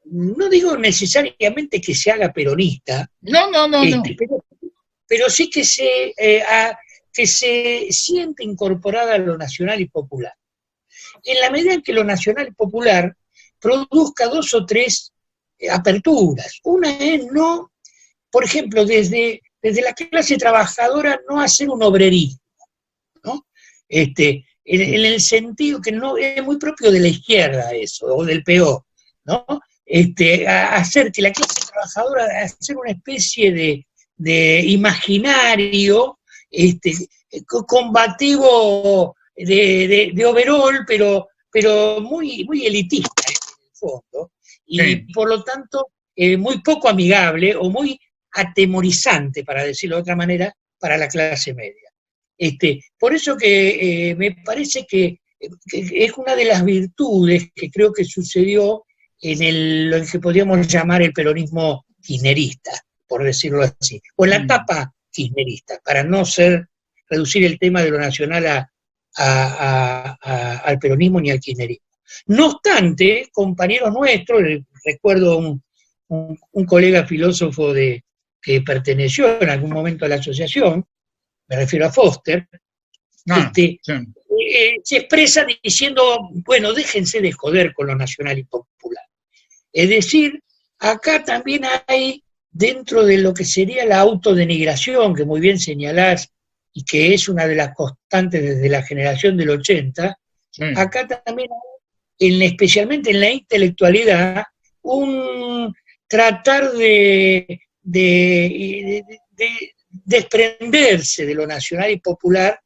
no digo necesariamente que se haga peronista, no. Pero sí que se siente incorporada a lo nacional y popular. En la medida en que lo nacional y popular produzca dos o tres aperturas. Una es no, por ejemplo, desde la clase trabajadora no hacer un obrerismo, ¿no? En el sentido que no es muy propio de la izquierda eso, o del PO, ¿no? Hacer que la clase trabajadora, hacer una especie de imaginario combativo de overall, pero muy, muy elitista en el fondo, y por lo tanto muy poco amigable o muy atemorizante, para decirlo de otra manera, para la clase media. Por eso que me parece que es una de las virtudes que creo que sucedió en lo que podríamos llamar el peronismo kirchnerista, por decirlo así, o en la etapa kirchnerista, para no reducir el tema de lo nacional al peronismo ni al kirchnerismo. No obstante, compañeros nuestros, recuerdo un colega filósofo que perteneció en algún momento a la asociación, me refiero a Foster, se expresan diciendo, bueno, déjense de joder con lo nacional y popular. Es decir, acá también hay, dentro de lo que sería la autodenigración, que muy bien señalás, y que es una de las constantes desde la generación del 80, acá también hay, especialmente en la intelectualidad, un tratar de desprenderse de lo nacional y popular,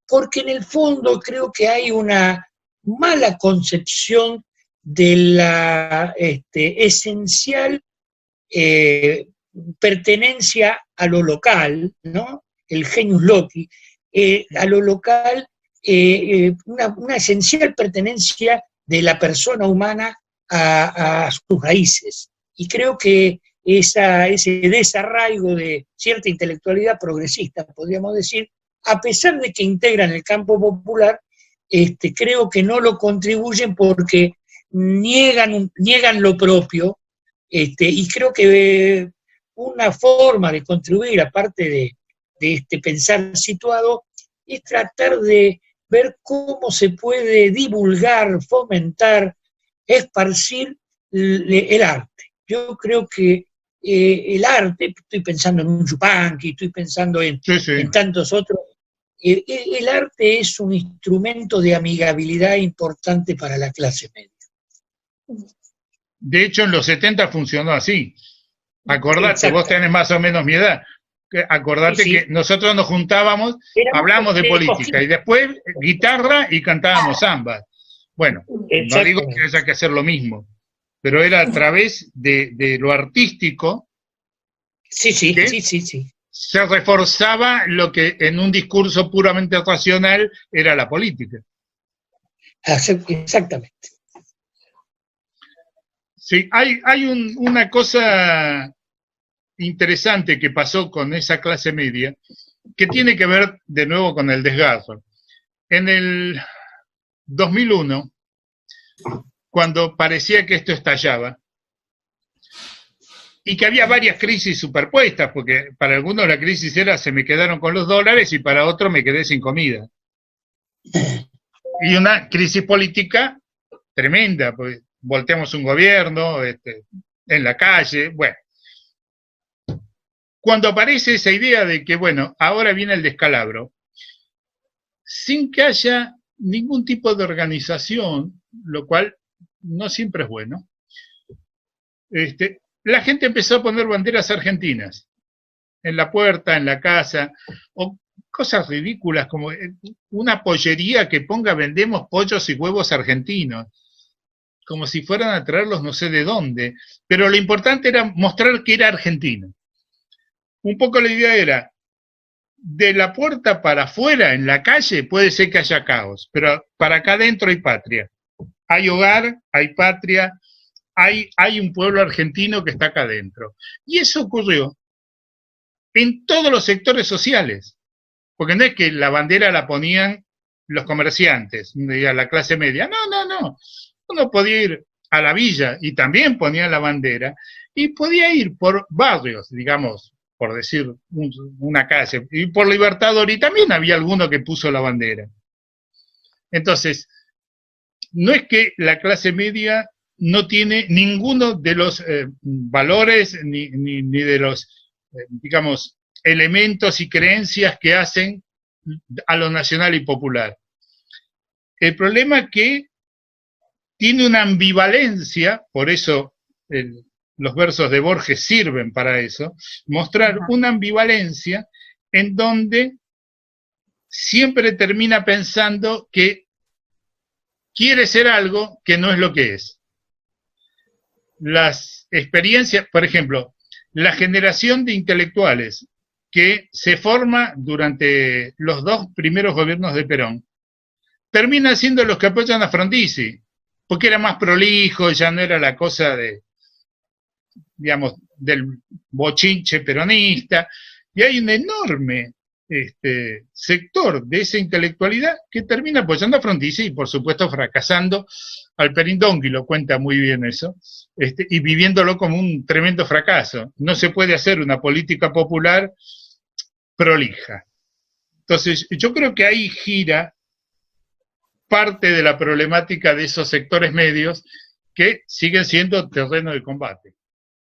porque en el fondo creo que hay una mala concepción de la esencial pertenencia a lo local, ¿no? El genius loci, a lo local, una esencial pertenencia de la persona humana a sus raíces. Y creo que ese desarraigo de cierta intelectualidad progresista, podríamos decir, a pesar de que integran el campo popular, creo que no lo contribuyen porque niegan lo propio, y creo que una forma de contribuir, aparte de este pensar situado, es tratar de ver cómo se puede divulgar, fomentar, esparcir el arte. Yo creo que el arte, estoy pensando en un Yupanqui, estoy pensando en tantos otros, el arte es un instrumento de amigabilidad importante para la clase media. De hecho, en los 70 funcionó así. Acordate, vos tenés más o menos mi edad. Acordate que nosotros nos juntábamos, hablamos de política y después guitarra y cantábamos samba. Bueno, no digo que haya que hacer lo mismo, pero era a través de lo artístico. Sí. Se reforzaba lo que en un discurso puramente racional era la política. Exactamente. Sí, hay una cosa interesante que pasó con esa clase media, que tiene que ver de nuevo con el desgarro. En el 2001, cuando parecía que esto estallaba, y que había varias crisis superpuestas, porque para algunos la crisis era se me quedaron con los dólares y para otros me quedé sin comida. Y una crisis política tremenda, pues volteamos un gobierno, en la calle, bueno. Cuando aparece esa idea de que, bueno, ahora viene el descalabro, sin que haya ningún tipo de organización, lo cual no siempre es bueno, la gente empezó a poner banderas argentinas en la puerta, en la casa, o cosas ridículas como una pollería que ponga vendemos pollos y huevos argentinos, como si fueran a traerlos no sé de dónde, pero lo importante era mostrar que era argentino. Un poco la idea era, de la puerta para afuera, en la calle, puede ser que haya caos, pero para acá adentro hay patria. Hay hogar, hay patria, hay un pueblo argentino que está acá adentro. Y eso ocurrió en todos los sectores sociales, porque no es que la bandera la ponían los comerciantes, la clase media, no. Uno podía ir a la villa y también ponía la bandera, y podía ir por barrios, digamos, por decir una calle, y por Libertador, y también había alguno que puso la bandera. Entonces, no es que la clase media no tiene ninguno de los valores ni de los, digamos, elementos y creencias que hacen a lo nacional y popular. El problema es que tiene una ambivalencia, por eso los versos de Borges sirven para eso, mostrar una ambivalencia en donde siempre termina pensando que quiere ser algo que no es lo que es. Las experiencias, por ejemplo, la generación de intelectuales que se forma durante los 2 primeros gobiernos de Perón, terminan siendo los que apoyan a Frondizi, porque era más prolijo, ya no era la cosa digamos, del bochinche peronista, y hay un enorme sector de esa intelectualidad que termina apoyando a Frondizi y por supuesto fracasando. Alperindongui lo cuenta muy bien eso, y viviéndolo como un tremendo fracaso. No se puede hacer una política popular prolija. Entonces, yo creo que ahí gira parte de la problemática de esos sectores medios que siguen siendo terreno de combate.